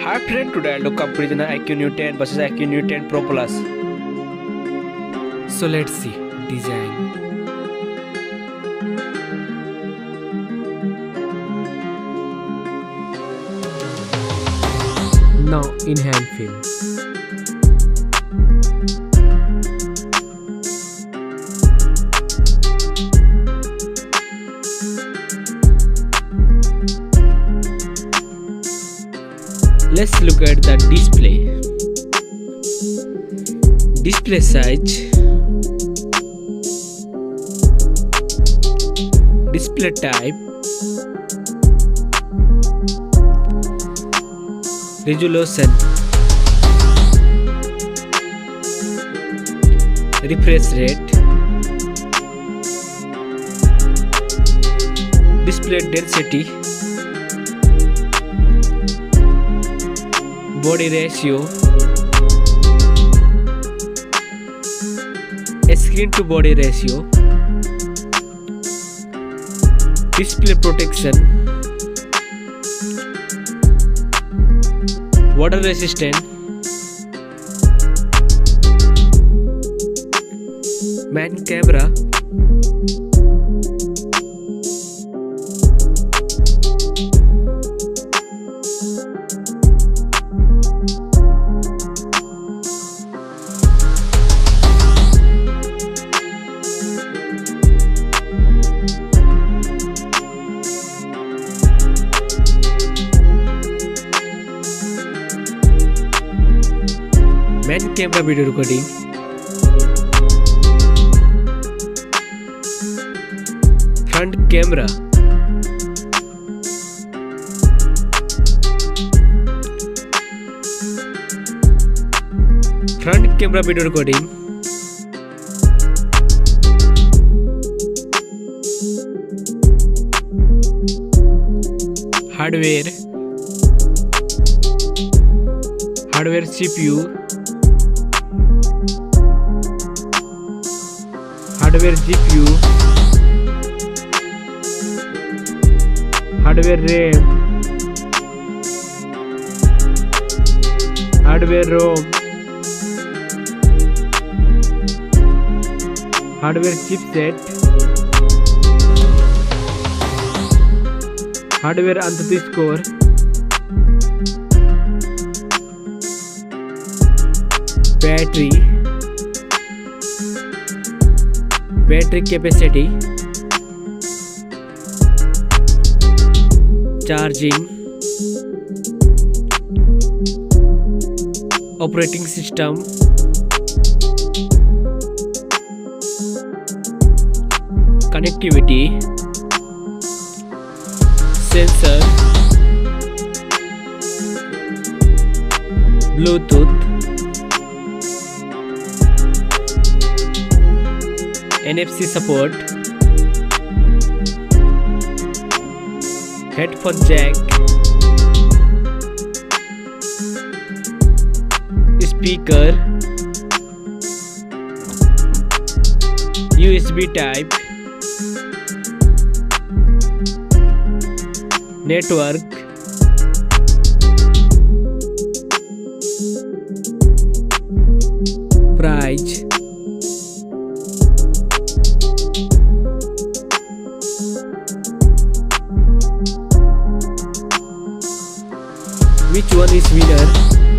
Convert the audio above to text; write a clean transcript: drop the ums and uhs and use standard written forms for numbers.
Hi friend, today I'll do comparison of IQ Neo 10 versus IQ Neo 10 Pro Plus. So let's see design. Now in hand film. Let's look at the display. Display size, display type, resolution, refresh rate, display density, body ratio, screen to body ratio, display protection, water resistant, main camera, main camera video recording, front camera, front camera video recording, hardware, CPU, hardware GPU, hardware RAM, hardware ROM, hardware chipset, hardware ANTUTU score, battery capacity, charging, operating system, connectivity, sensor, Bluetooth, NFC support, headphone jack, speaker, USB type, network, price, which one is winner?